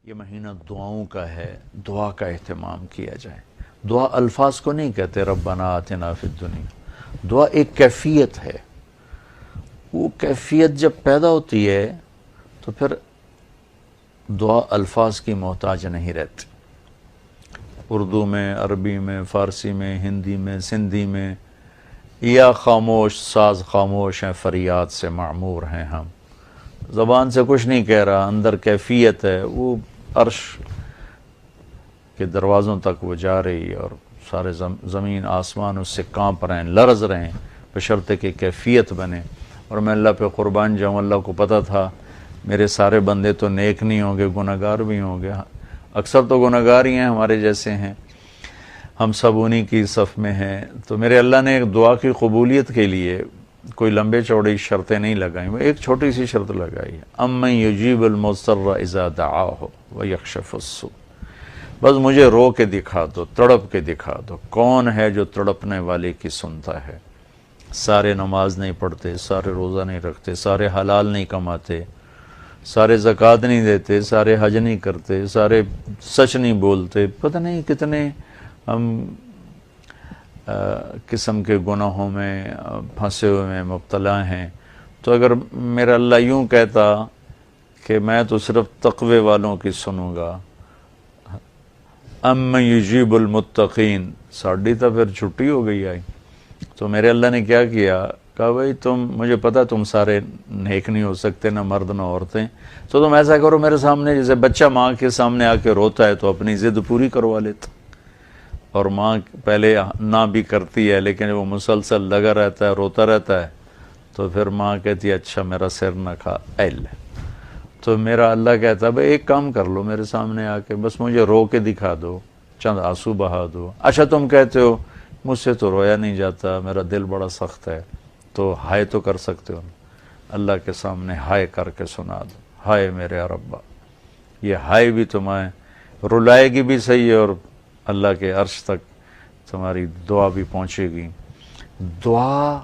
یہ مہینہ دعاؤں کا ہے، دعا کا اہتمام کیا جائے۔ دعا الفاظ کو نہیں کہتے ربنا آتنا فی الدنیا، دعا ایک کیفیت ہے۔ وہ کیفیت جب پیدا ہوتی ہے تو پھر دعا الفاظ کی محتاج نہیں رہتی۔ اردو میں، عربی میں، فارسی میں، ہندی میں، سندھی میں، یا خاموش ساز خاموش ہیں، فریاد سے معمور ہیں ہم، زبان سے کچھ نہیں کہہ رہا، اندر کیفیت ہے، وہ عرش کے دروازوں تک وہ جا رہی ہے اور سارے زمین آسمان اس سے کانپ رہے ہیں، لرز رہے ہیں، بشرطے کہ کیفیت بنے۔ اور میں اللہ پہ قربان جاؤں، اللہ کو پتہ تھا میرے سارے بندے تو نیک نہیں ہوں گے، گناہگار بھی ہوں گے، اکثر تو گناہگار ہی ہیں، ہمارے جیسے ہیں، ہم سب انہی کی صف میں ہیں۔ تو میرے اللہ نے ایک دعا کی قبولیت کے لیے کوئی لمبے چوڑی شرطیں نہیں لگائیں، وہ ایک چھوٹی سی شرط لگائی ہے، امن یجیب المضطر اذا دعاہ ویکشف السوء۔ بس مجھے رو کے دکھا دو، تڑپ کے دکھا دو، کون ہے جو تڑپنے والے کی سنتا ہے۔ سارے نماز نہیں پڑھتے، سارے روزہ نہیں رکھتے، سارے حلال نہیں کماتے، سارے زکوٰۃ نہیں دیتے، سارے حج نہیں کرتے، سارے سچ نہیں بولتے، پتہ نہیں کتنے ہم قسم کے گناہوں میں پھنسے ہوئے میں مبتلا ہیں۔ تو اگر میرا اللہ یوں کہتا کہ میں تو صرف تقوی والوں کی سنوں گا، امن یجیب المتقین، ساڑھی تو پھر چھٹی ہو گئی آئی۔ تو میرے اللہ نے کیا کیا، کہا بھائی تم، مجھے پتا تم سارے نیک نہیں ہو سکتے، نہ مرد نہ عورتیں، تو تم ایسا کرو میرے سامنے، جیسے بچہ ماں کے سامنے آ کے روتا ہے تو اپنی ضد پوری کروا لیتا، اور ماں پہلے نہ بھی کرتی ہے لیکن وہ مسلسل لگا رہتا ہے، روتا رہتا ہے، تو پھر ماں کہتی ہے اچھا میرا سر نہ کھا ایل۔ تو میرا اللہ کہتا ہے بھائی ایک کام کر لو میرے سامنے آ کے، بس مجھے رو کے دکھا دو، چند آنسو بہا دو۔ اچھا تم کہتے ہو مجھ سے تو رویا نہیں جاتا، میرا دل بڑا سخت ہے، تو ہائے تو کر سکتے ہو، اللہ کے سامنے ہائے کر کے سنا دو، ہائے میرے ربا۔ یہ ہائے بھی تمہیں رلائے گی بھی صحیح، اور اللہ کے عرش تک تمہاری دعا بھی پہنچے گی۔ دعا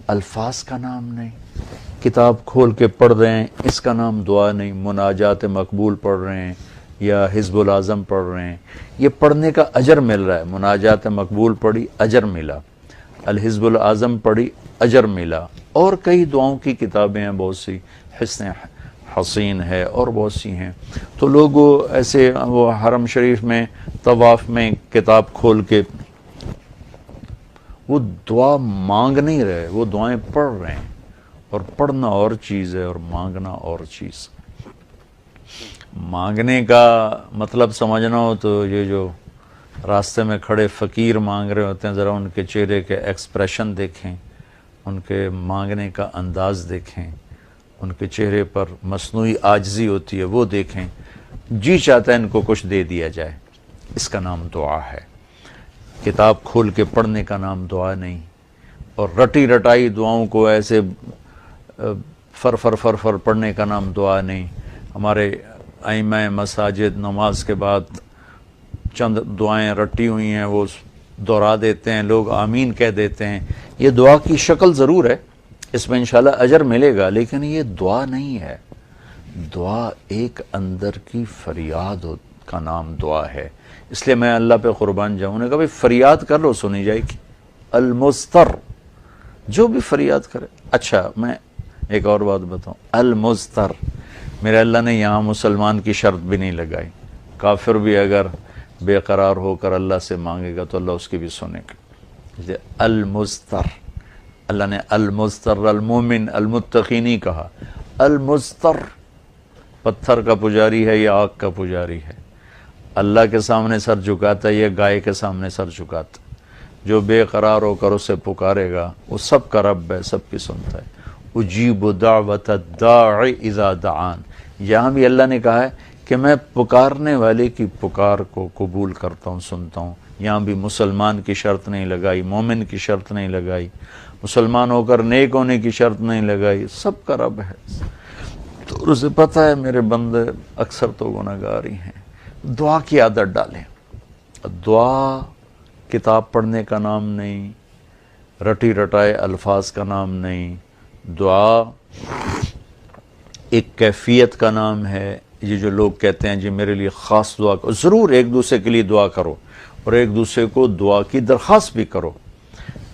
الفاظ کا نام نہیں، کتاب کھول کے پڑھ رہے ہیں اس کا نام دعا نہیں، مناجات مقبول پڑھ رہے ہیں یا حزب العظم پڑھ رہے ہیں، یہ پڑھنے کا اجر مل رہا ہے۔ مناجات مقبول پڑھی، اجر ملا، الحزب العظم پڑھی، اجر ملا، اور کئی دعاؤں کی کتابیں ہیں بہت سی، حسن حسین ہے اور بہت سی ہیں۔ تو لوگ ایسے وہ حرم شریف میں طواف میں کتاب کھول کے وہ دعا مانگ نہیں رہے، وہ دعائیں پڑھ رہے ہیں، اور پڑھنا اور چیز ہے اور مانگنا اور چیز۔ مانگنے کا مطلب سمجھنا ہو تو یہ جو راستے میں کھڑے فقیر مانگ رہے ہوتے ہیں، ذرا ان کے چہرے کے ایکسپریشن دیکھیں، ان کے مانگنے کا انداز دیکھیں، ان کے چہرے پر مصنوعی عاجزی ہوتی ہے وہ دیکھیں، جی چاہتا ہے ان کو کچھ دے دیا جائے، اس کا نام دعا ہے۔ کتاب کھول کے پڑھنے کا نام دعا نہیں، اور رٹی رٹائی دعاؤں کو ایسے فر فر فر فر پڑھنے کا نام دعا نہیں۔ ہمارے ائمہ مساجد نماز کے بعد چند دعائیں رٹی ہوئی ہیں وہ دہرا دیتے ہیں، لوگ آمین کہہ دیتے ہیں، یہ دعا کی شکل ضرور ہے، اس میں انشاءاللہ اجر ملے گا، لیکن یہ دعا نہیں ہے۔ دعا ایک اندر کی فریاد کا نام دعا ہے۔ اس لیے میں اللہ پہ قربان جاؤں، نے کہا بھائی فریاد کر لو سنی جائے گی، المضطر، جو بھی فریاد کرے۔ اچھا میں ایک اور بات بتاؤں، المضطر، میرے اللہ نے یہاں مسلمان کی شرط بھی نہیں لگائی، کافر بھی اگر بے قرار ہو کر اللہ سے مانگے گا تو اللہ اس کی بھی سنے گا۔ المضطر، اللہ نے المضطر المومن المتقی نہیں کہا، المضطر، پتھر کا پجاری ہے یا آگ کا پجاری ہے، اللہ کے سامنے سر جھکاتا ہے یا گائے کے سامنے سر جھکاتا ہے، جو بے قرار ہو کر اسے پکارے گا وہ سب کا رب ہے، سب کی سنتا ہے۔ اجیب دعوت الداع اذا دعان، یہاں بھی اللہ نے کہا ہے کہ میں پکارنے والے کی پکار کو قبول کرتا ہوں، سنتا ہوں۔ یہاں بھی مسلمان کی شرط نہیں لگائی، مومن کی شرط نہیں لگائی، مسلمان ہو کر نیک ہونے کی شرط نہیں لگائی، سب کا رب ہے۔ تو اسے پتہ ہے میرے بندے اکثر تو گناہگار ہی ہیں۔ دعا کی عادت ڈالیں۔ دعا کتاب پڑھنے کا نام نہیں، رٹی رٹائے الفاظ کا نام نہیں، دعا ایک کیفیت کا نام ہے۔ یہ جو لوگ کہتے ہیں جی میرے لیے خاص دعا کرو، ضرور ایک دوسرے کے لیے دعا کرو اور ایک دوسرے کو دعا کی درخواست بھی کرو۔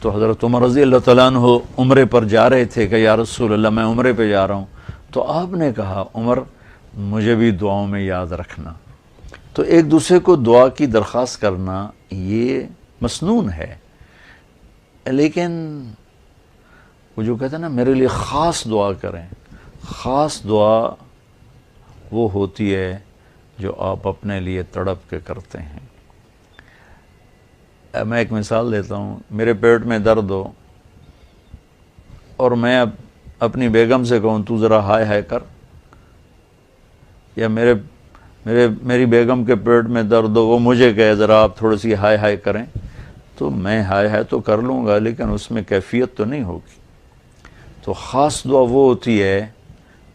تو حضرت عمر رضی اللہ تعالیٰ عنہ عمرے پر جا رہے تھے کہ یا رسول اللہ میں عمرے پہ جا رہا ہوں، تو آپ نے کہا عمر مجھے بھی دعاؤں میں یاد رکھنا۔ تو ایک دوسرے کو دعا کی درخواست کرنا یہ مسنون ہے، لیکن وہ جو کہتے ہیں نا میرے لیے خاص دعا کریں، خاص دعا وہ ہوتی ہے جو آپ اپنے لیے تڑپ کے کرتے ہیں۔ میں ایک مثال دیتا ہوں، میرے پیٹ میں درد ہو اور میں اب اپنی بیگم سے کہوں تو ذرا ہائے ہائے کر، یا میری بیگم کے پیٹ میں درد ہو وہ مجھے کہے ذرا آپ تھوڑی سی ہائے ہائے کریں، تو میں ہائے ہائے تو کر لوں گا لیکن اس میں کیفیت تو نہیں ہوگی۔ تو خاص دعا وہ ہوتی ہے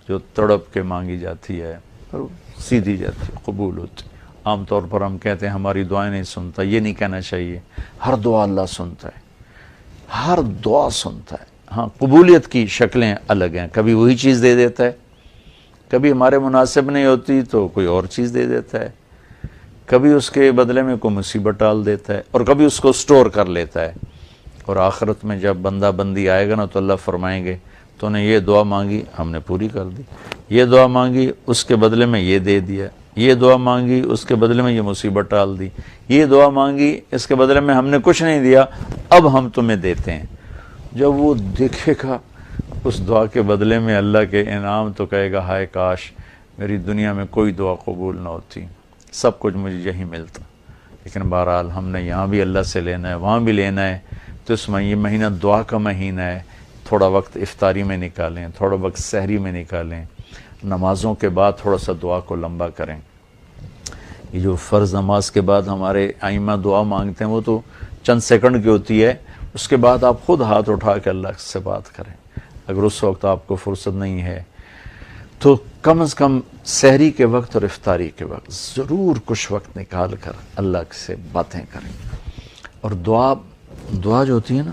جو تڑپ کے مانگی جاتی ہے اور سیدھی جاتی ہے، قبول ہوتی ہے۔ عام طور پر ہم کہتے ہیں ہماری دعائیں نہیں سنتا، یہ نہیں کہنا چاہیے، ہر دعا اللہ سنتا ہے، ہر دعا سنتا ہے۔ ہاں قبولیت کی شکلیں الگ ہیں، کبھی وہی چیز دے دیتا ہے، کبھی ہمارے مناسب نہیں ہوتی تو کوئی اور چیز دے دیتا ہے، کبھی اس کے بدلے میں کوئی مصیبت ڈال دیتا ہے، اور کبھی اس کو سٹور کر لیتا ہے۔ اور آخرت میں جب بندہ بندی آئے گا نا تو اللہ فرمائیں گے تو نے یہ دعا مانگی ہم نے پوری کر دی، یہ دعا مانگی اس کے بدلے میں یہ دے دیا، یہ دعا مانگی اس کے بدلے میں یہ مصیبت ڈال دی، یہ دعا مانگی اس کے بدلے میں ہم نے کچھ نہیں دیا اب ہم تمہیں دیتے ہیں۔ جب وہ دیکھے گا اس دعا کے بدلے میں اللہ کے انعام تو کہے گا ہائے کاش میری دنیا میں کوئی دعا قبول نہ ہوتی، سب کچھ مجھے یہی ملتا۔ لیکن بہرحال ہم نے یہاں بھی اللہ سے لینا ہے وہاں بھی لینا ہے، تو اس میں یہ مہینہ دعا کا مہینہ ہے، تھوڑا وقت افطاری میں نکالیں، تھوڑا وقت سحری میں نکالیں، نمازوں کے بعد تھوڑا سا دعا کو لمبا کریں۔ یہ جو فرض نماز کے بعد ہمارے ائمہ دعا مانگتے ہیں وہ تو چند سیکنڈ کی ہوتی ہے، اس کے بعد آپ خود ہاتھ اٹھا کے اللہ سے بات کریں۔ اگر اس وقت آپ کو فرصت نہیں ہے تو کم از کم سحری کے وقت اور افطاری کے وقت ضرور کچھ وقت نکال کر اللہ سے باتیں کریں۔ اور دعا جو ہوتی ہے نا،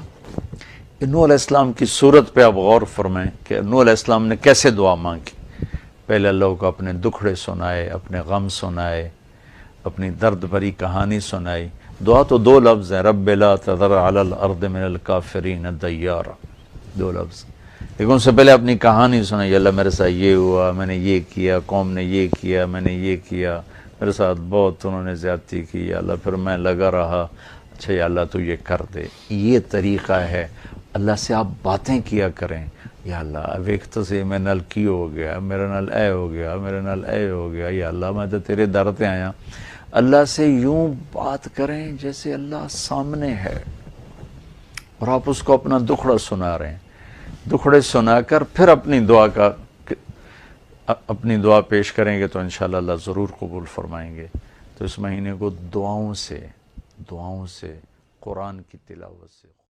نوح علیہ السلام کی صورت پہ آپ غور فرمائیں کہ نوح علیہ السلام نے کیسے دعا مانگی۔ پہلے اللہ کو اپنے دکھڑے سنائے، اپنے غم سنائے، اپنی درد بھری کہانی سنائی۔ دعا تو دو لفظ ہیں، رب لا تذر علی الارض من الکافرین دیارا، دو لفظ، لیکن ان سے پہلے اپنی کہانی سنائی، اللہ میرے ساتھ یہ ہوا، میں نے یہ کیا، قوم نے یہ کیا، میں نے یہ کیا، میرے ساتھ بہت انہوں نے زیادتی کی، یا اللہ پھر میں لگا رہا، اچھا یا اللہ تو یہ کر دے۔ یہ طریقہ ہے، اللہ سے آپ باتیں کیا کریں، یا اللہ ویکھتا سے میں نال کی ہو گیا، میرے نال اے ہو گیا، میرے نال اے ہو گیا، یا اللہ میں تو تیرے در تے آیا۔ اللہ سے یوں بات کریں جیسے اللہ سامنے ہے اور آپ اس کو اپنا دکھڑا سنا رہے ہیں۔ دکھڑے سنا کر پھر اپنی دعا پیش کریں گے تو انشاءاللہ اللہ ضرور قبول فرمائیں گے۔ تو اس مہینے کو دعاؤں سے قرآن کی تلاوت سے